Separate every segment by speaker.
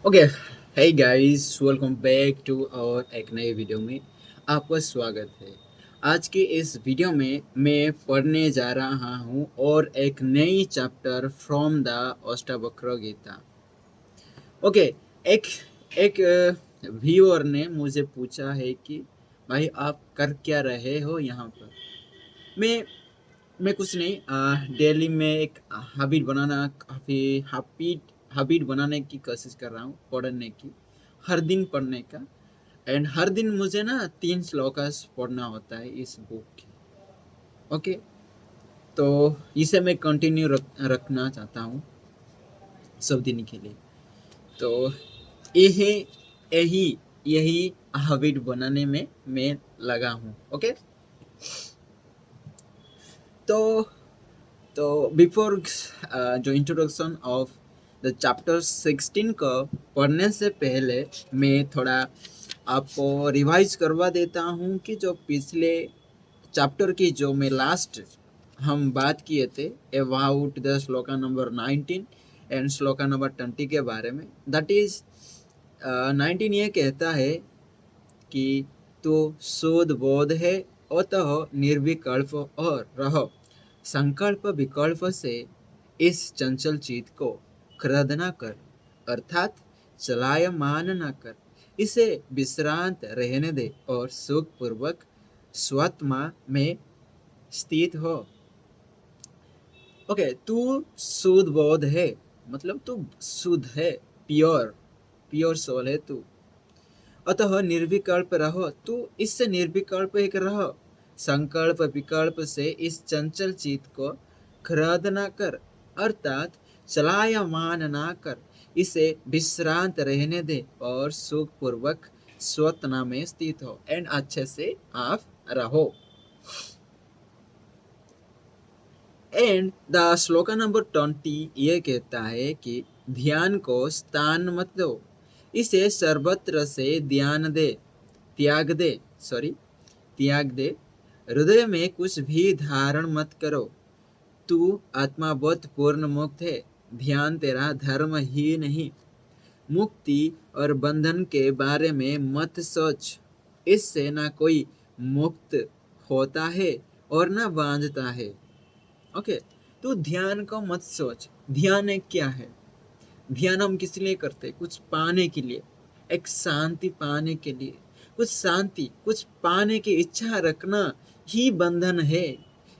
Speaker 1: Okay. Hey guys, welcome back to और एक नए वीडियो में आपका स्वागत है। आज के इस वीडियो में मैं पढ़ने जा रहा हूँ और एक नई chapter from the Ashtavakra Gita. Okay. एक एक व्यूअर ने मुझे पूछा है कि भाई आप कर क्या रहे हो यहाँ पर। मैं मैं कुछ नहीं, डेली में एक हैबिट बनाना काफ़ी हैबिट बनाने की कोशिश कर रहा हूँ, पढ़ने की, हर दिन पढ़ने का। एंड हर दिन मुझे ना 3 श्लोकास पढ़ना होता है इस बुक की। ओके। तो इसे मैं कंटिन्यू रखना चाहता हूँ सब दिन के लिए। तो यही यही यही हैबिट बनाने में मैं लगा हूँ। ओके। तो तो बिफोर जो इंट्रोडक्शन ऑफ द चैप्टर 16 को पढ़ने से पहले मैं थोड़ा आपको रिवाइज करवा देता हूँ कि जो पिछले चैप्टर की जो मैं लास्ट हम बात किए थे about the shloka number 19 and shloka number 20 के बारे में। दैट इज 19 ये कहता है कि तो शोध बोध है अतः निर्विकल्प और रहो, संकल्प विकल्प से इस चंचल चित्त को क्रोध न कर, अर्थात चलायमान न कर, इसे विश्रांत रहने दे और सुख पूर्वक स्वात्मा में स्थित हो। ओके। तू शुद्ध बोध है, मतलब तू शुद्ध है, प्योर प्योर सोल है तू। अतः निर्विकल्प रहो, तू इससे निर्विकल्प एक रहो। संकल्प विकल्प से इस चंचल चित्त को क्रोध न कर, अर्थात चलायमान ना कर, इसे विश्रांत रहने दे और सुख पूर्वक स्वतना में स्थित हो एंड अच्छे से आप रहो। एंड द श्लोका नंबर 20 ये कहता है कि ध्यान को स्थान मत दो, इसे सर्वत्र से ध्यान दे, त्याग दे, सॉरी त्याग दे, हृदय में कुछ भी धारण मत करो। तू आत्माबोध पूर्ण मुक्त है, ध्यान तेरा धर्म ही नहीं। मुक्ति और बंधन के बारे में मत सोच, इससे ना कोई मुक्त होता है और ना बांधता है। ओके। तो ध्यान को मत सोच। ध्यान एक क्या है? ध्यान हम किस लिए करते हैं? कुछ पाने के लिए, एक शांति पाने के लिए। कुछ शांति, कुछ पाने की इच्छा रखना ही बंधन है।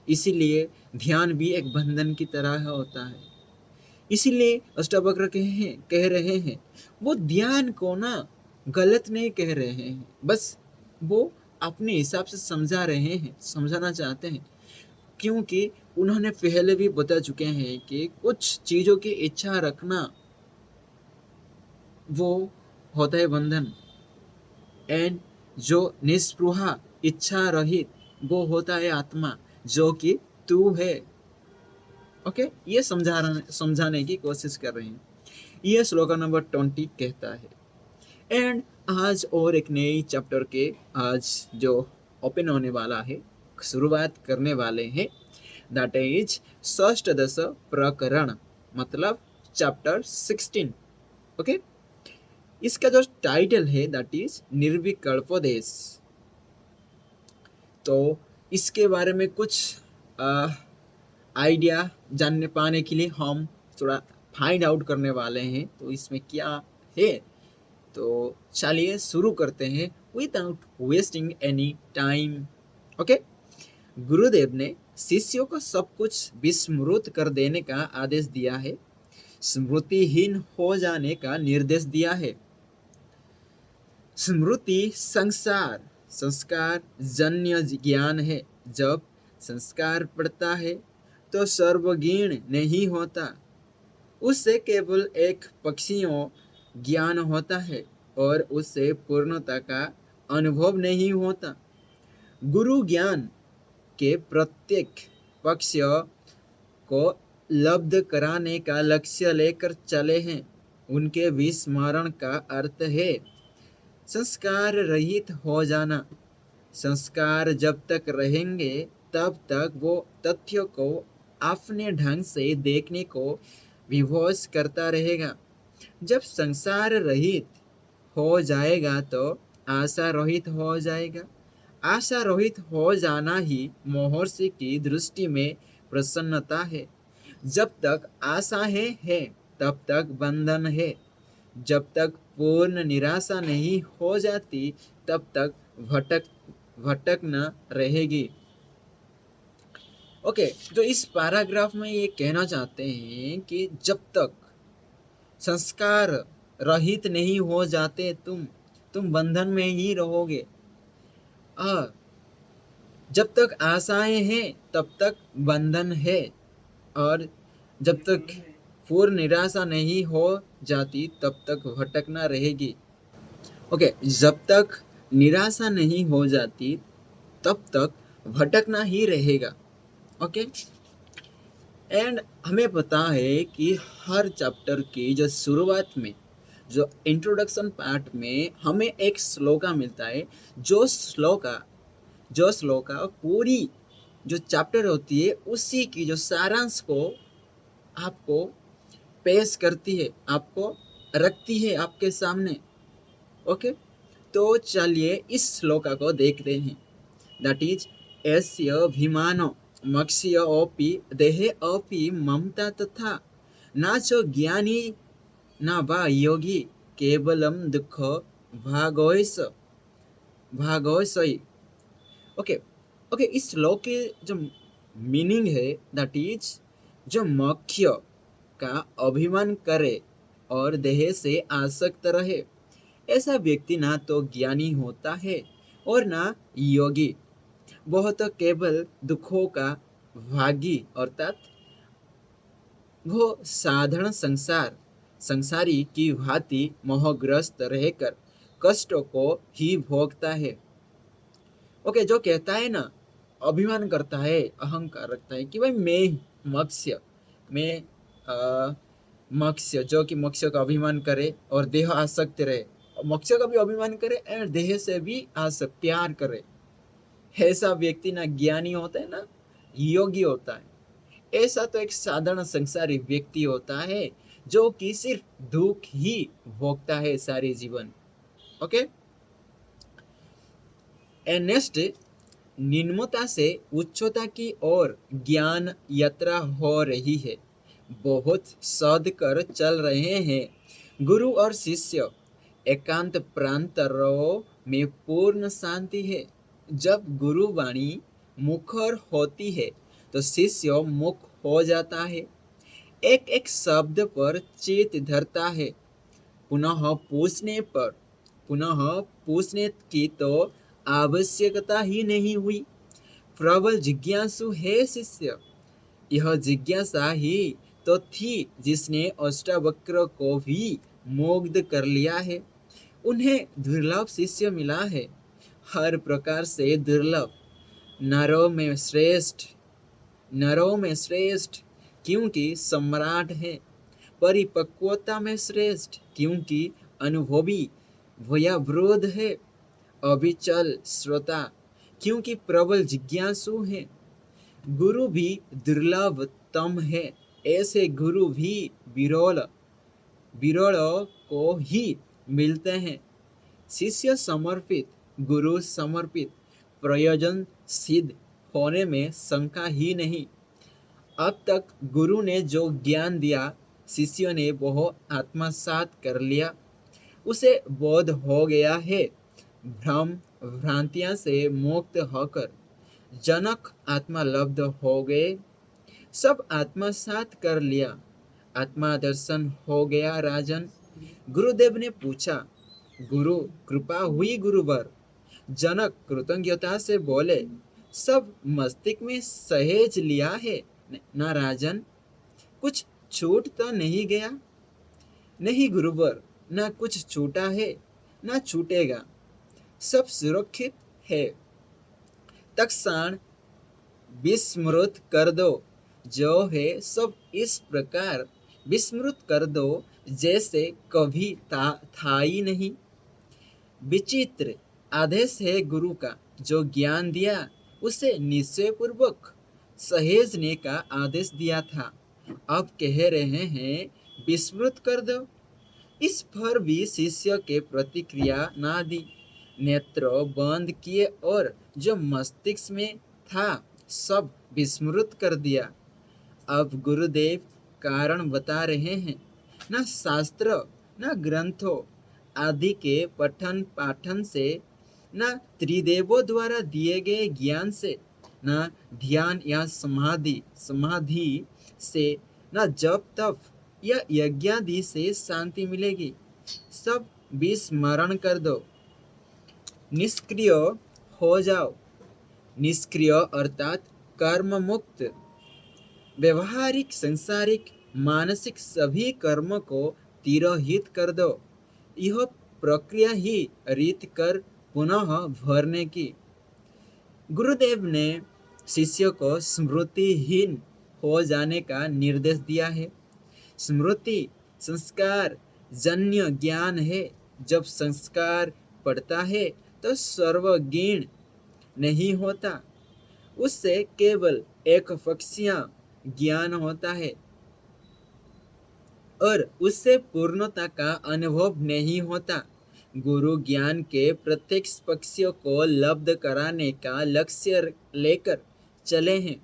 Speaker 1: इसीलिए ध्यान भी एक बंधन की तरह होता है। इसीलिए अष्टावक्र कह रहे हैं वो ध्यान को ना गलत नहीं कह रहे हैं, बस वो अपने हिसाब से समझा रहे हैं, समझाना चाहते हैं। क्योंकि उन्होंने पहले भी बता चुके हैं कि कुछ चीज़ों की इच्छा रखना वो होता है बंधन, एंड जो निस्पृहा इच्छा रहित वो होता है आत्मा, जो कि तू है। ओके। ये समझाने की कोशिश कर रहे हैं। ये श्लोका नंबर 20 कहता है। एंड आज और एक नई चैप्टर के आज जो ओपन होने वाला है, शुरुआत करने वाले हैं, दैट इज षष्ठदश प्रकरण, मतलब चैप्टर 16। ओके। इसका जो टाइटल है दैट इज निर्विकल्पोदेश। तो इसके बारे में कुछ आइडिया जानने पाने के लिए हम थोड़ा फाइंड आउट करने वाले हैं तो इसमें क्या है। तो चलिए शुरू करते हैं without wasting any time. Okay. गुरुदेव ने शिष्यों को सब कुछ विस्मृत कर देने का आदेश दिया है, स्मृतिहीन हो जाने का निर्देश दिया है। स्मृति संसार संस्कार जन्य ज्ञान है। जब संस्कार पड़ता है तो सर्वगुण नहीं होता, उससे केवल एक पक्षियों ज्ञान होता है और उससे पूर्णता का अनुभव नहीं होता। गुरु ज्ञान के प्रत्येक पक्ष को लब्ध कराने का लक्ष्य लेकर चले हैं। उनके विस्मरण का अर्थ है संस्कार रहित हो जाना। संस्कार जब तक रहेंगे तब तक वो तथ्यों को अपने ढंग से देखने को विवश करता रहेगा। जब संसार रहित हो जाएगा तो आशा रहित हो जाएगा। आशा रहित हो जाना ही महर्षि की दृष्टि में प्रसन्नता है। जब तक आशाएं है तब तक बंधन है। जब तक पूर्ण निराशा नहीं हो जाती तब तक भटक भटकना रहेगी। ओके, जो इस पैराग्राफ में ये कहना चाहते हैं कि जब तक संस्कार रहित नहीं हो जाते तुम बंधन में ही रहोगे। जब तक आशाएं हैं तब तक बंधन है, और जब तक पूर्ण निराशा नहीं हो जाती तब तक भटकना रहेगी। ओके, जब तक निराशा नहीं हो जाती तब तक भटकना ही रहेगा। ओके, एंड हमें पता है कि हर चैप्टर की जो शुरुआत में, जो इंट्रोडक्शन पार्ट में हमें एक श्लोका मिलता है। जो श्लोका पूरी जो चैप्टर होती है उसी की जो सारांश को आपको पेश करती है, आपको रखती है आपके सामने। ओके, तो चलिए इस श्लोका को देखते हैं। दैट इज एस्य भीमानो मक्ष्य अपि देहे अपि ममता तथा न च ज्ञानी न वा योगी केवलम दुख भागोयसई। ओके ओके, इस श्लोक के जो मीनिंग है दैट इज जो मक्ष्य का अभिमान करे और देह से आसक्त रहे, ऐसा व्यक्ति ना तो ज्ञानी होता है और ना योगी। वह तो केवल दुखों का भागी, अर्थात वो साधारण संसारी की भांति मोहग्रस्त रहकर कष्टों को ही भोगता है। ओके, जो कहता है ना, अभिमान करता है, अहंकार रखता है कि भाई मैं मत्स्य, मैं मत्स्य, जो कि मत्स्य का अभिमान करे और देह आसक्त रहे, मत्स्य का भी अभिमान करे और देह से भी आसक्त प्यार करे, ऐसा व्यक्ति ना ज्ञानी होता है ना योगी होता है। ऐसा तो एक साधारण संसारी व्यक्ति होता है जो कि सिर्फ दुख ही भोगता है सारे जीवन। ओके, एंड नेक्स्ट, निम्नता से उच्चता की ओर ज्ञान यात्रा हो रही है। बहुत सद कर चल रहे हैं। गुरु और शिष्य एकांत प्रांतरों में पूर्ण शांति है। जब गुरु वाणी मुखर होती है तो शिष्य मुख हो जाता है। एक एक शब्द पर चित धरता है। पुनः पूछने की तो आवश्यकता ही नहीं हुई। प्रबल जिज्ञासु है शिष्य। यह जिज्ञासा ही तो थी जिसने अष्टावक्र को भी मुग्ध कर लिया है। उन्हें दुर्लभ शिष्य मिला है, हर प्रकार से दुर्लभ। नरों में श्रेष्ठ क्योंकि सम्राट है। परिपक्वता में श्रेष्ठ क्योंकि अनुभवी वयोवृद्ध है। अविचल श्रोता क्योंकि प्रबल जिज्ञासु है। गुरु भी दुर्लभतम है, ऐसे गुरु भी विरल को ही मिलते हैं। शिष्य समर्पित, गुरु समर्पित, प्रयोजन सिद्ध होने में शंका ही नहीं। अब तक गुरु ने जो ज्ञान दिया शिष्यों ने वह आत्मसात कर लिया। उसे बोध हो गया है। भ्रम भ्रांतियां से मुक्त होकर जनक आत्मलब्ध हो गए। सब आत्मसात कर लिया। आत्मा दर्शन हो गया राजन। गुरुदेव ने पूछा, गुरु कृपा हुई गुरुवर। जनक कृतज्ञता से बोले, सब मस्तिष्क में सहेज लिया है ना राजन, कुछ छूट तो नहीं गया। नहीं गुरुवर, ना कुछ छूटा है ना छूटेगा, सब सुरक्षित है। तत्क्षण विस्मृत कर दो, जो है सब इस प्रकार विस्मृत कर दो जैसे कभी था ही नहीं। विचित्र आदेश है गुरु का, जो ज्ञान दिया उसे निश्चय पूर्वक सहेजने का आदेश दिया था। अब कह रहे हैं विस्मृत कर दो। इस पर भी शिष्य के प्रतिक्रिया ना दी, नेत्र बंद किए और जो मस्तिष्क में था सब विस्मृत कर दिया। अब गुरुदेव कारण बता रहे हैं, न शास्त्र न ग्रंथों आदि के पठन पाठन से, न त्रिदेवों द्वारा दिए गए ज्ञान से, न ध्यान या समाधि समाधि से, न जप तप या यज्ञादि से शांति मिलेगी। सब विस्मरण कर दो, निष्क्रिय हो जाओ। निष्क्रिय अर्थात कर्म मुक्त। व्यवहारिक सांसारिक मानसिक सभी कर्म को तिरोहित कर दो। यह प्रक्रिया ही रीत कर पुनः भरने की। गुरुदेव ने शिष्य को स्मृतिहीन हो जाने का निर्देश दिया है। स्मृति संस्कार जन्य ज्ञान है। जब संस्कार पड़ता है तो सर्वज्ञ नहीं होता, उससे केवल एक पक्षीय ज्ञान होता है और उससे पूर्णता का अनुभव नहीं होता। गुरु ज्ञान के प्रत्येक पक्षियों को लब्ध कराने का लक्ष्य लेकर चले हैं।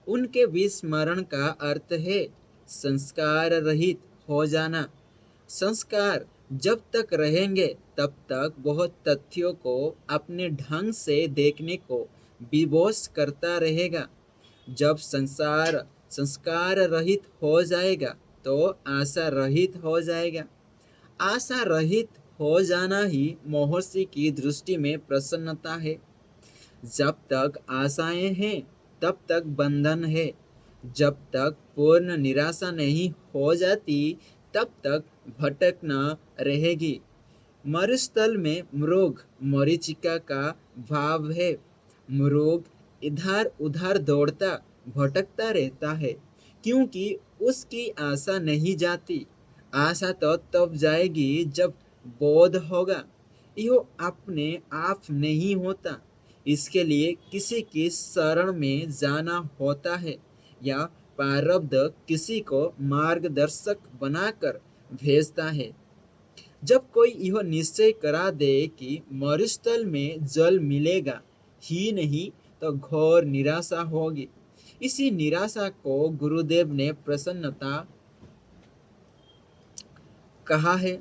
Speaker 1: उनके विस्मरण का अर्थ है संस्कार रहित हो जाना। संस्कार जब तक रहेंगे तब तक बहुत तथ्यों को अपने ढंग से देखने को विवश करता रहेगा। जब संसार संस्कार रहित हो जाएगा तो आशा रहित हो जाएगा। आशा रहित हो जाना ही महर्षि की दृष्टि में प्रसन्नता है। जब तक आशाएं हैं तब तक बंधन है। जब तक पूर्ण निराशा नहीं हो जाती तब तक भटकना रहेगी। मरुस्थल में मृग मरीचिका का भाव है। मृग इधर उधर दौड़ता भटकता रहता है क्योंकि उसकी आशा नहीं जाती। आशा तो तब जाएगी जब बोध होगा यह अपने आप नहीं होता। इसके लिए किसी की शरण में जाना होता है या प्रारब्ध किसी को मार्गदर्शक बनाकर भेजता है। जब कोई यह निश्चय करा दे कि मरुस्थल में जल मिलेगा ही नहीं तो घोर निराशा होगी। इसी निराशा को गुरुदेव ने प्रसन्नता कहा है।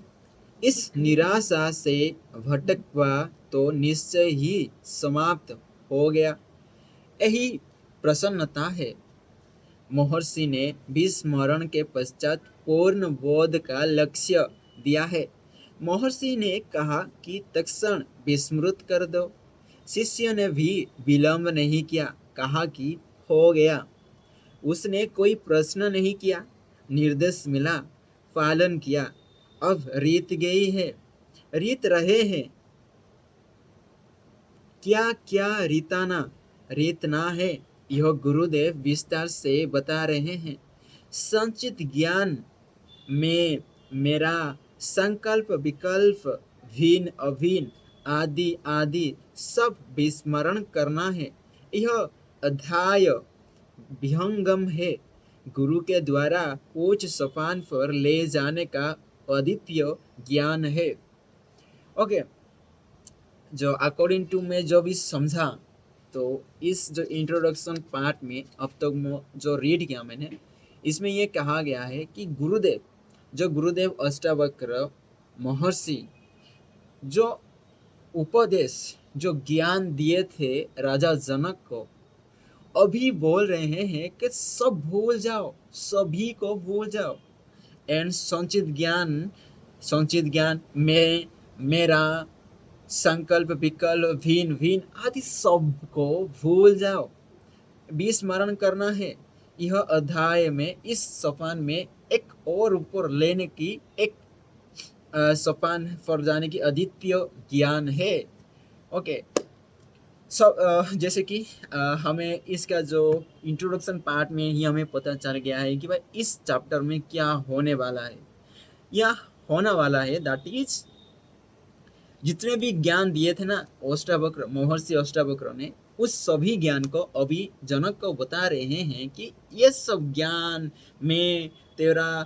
Speaker 1: इस निराशा से भटकवा तो निश्चय ही समाप्त हो गया, यही प्रसन्नता है। महर्षि ने विस्मरण के पश्चात पूर्ण बोध का लक्ष्य दिया है। महर्षि ने कहा कि तत्क्षण विस्मृत कर दो। शिष्य ने भी विलंब नहीं किया, कहा कि हो गया। उसने कोई प्रश्न नहीं किया, निर्देश मिला, पालन किया। अब रीत गई है, रीत रहे हैं। क्या क्या रीताना रीतना है, यह गुरुदेव विस्तार से बता रहे हैं। संचित ज्ञान में मेरा संकल्प विकल्प भिन्न अभिन्न आदि आदि सब विस्मरण करना है। यह अध्याय विहंगम है। गुरु के द्वारा उच्च सोपान पर ले जाने का अद्वितीय ज्ञान है। ओके, जो अकॉर्डिंग टू मैं जो भी समझा, तो इस जो इंट्रोडक्शन पार्ट में अब तक जो रीड किया मैंने, इसमें ये कहा गया है कि गुरुदेव अष्टावक्र महर्षि जो उपदेश जो ज्ञान दिए थे राजा जनक को, अभी बोल रहे हैं कि सब भूल जाओ, सभी को भूल जाओ। एंड संचित ज्ञान में मेरा संकल्प विकल्प भिन्न भिन्न आदि सब को भूल जाओ, विस्मरण करना है। यह अध्याय में इस सोपान में एक और ऊपर लेने की एक सोपान पर जाने की अद्वितीय ज्ञान है। ओके, जैसे कि हमें इसका जो इंट्रोडक्शन पार्ट में ही हमें पता चल गया है कि भाई इस चैप्टर में क्या होने वाला है। या होने वाला है दैट इज जितने भी ज्ञान दिए थे ना अष्टावक्र महर्षि अष्टावक्र ने, उस सभी ज्ञान को अभी जनक को बता रहे हैं कि ये सब ज्ञान में तेरा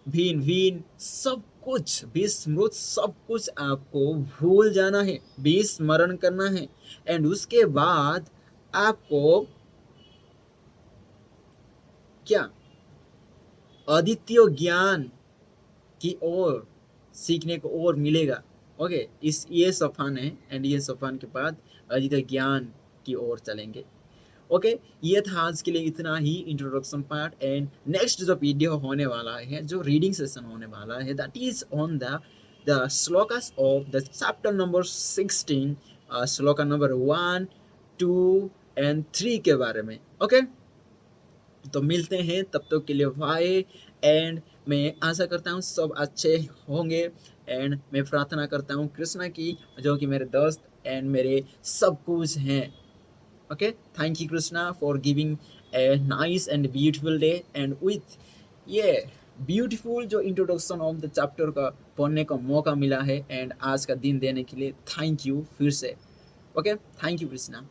Speaker 1: भिन्न भिन्न सब कुछ विस्मृत सब कुछ आपको भूल जाना है, विस्मरण करना है। एंड उसके बाद आपको क्या अद्वितीय ज्ञान की ओर सीखने को और मिलेगा। ओके, इस ये सोपान है एंड ये सोपान के बाद अद्वितीय ज्ञान की ओर चलेंगे। ओके, ये था आज के लिए इतना ही इंट्रोडक्शन पार्ट। एंड नेक्स्ट जो वीडियो होने वाला है, जो रीडिंग सेशन होने वाला है, that is on the shlokas of the chapter number 16, shloka number 1, 2 and 3 के बारे में। ओके, तो मिलते हैं, तब तक के लिए बाय। एंड मैं आशा करता हूँ सब अच्छे होंगे। एंड मैं प्रार्थना करता हूँ कृष्णा की, जो कि मेरे दोस्त एंड मेरे सब कुछ हैं। Okay, thank you Krishna for giving a nice and beautiful day, and with ये ब्यूटीफुल जो इंट्रोडक्शन ऑफ द चैप्टर का पढ़ने का मौका मिला है एंड आज का दिन देने के लिए थैंक यू फिर से। Okay, thank you Krishna.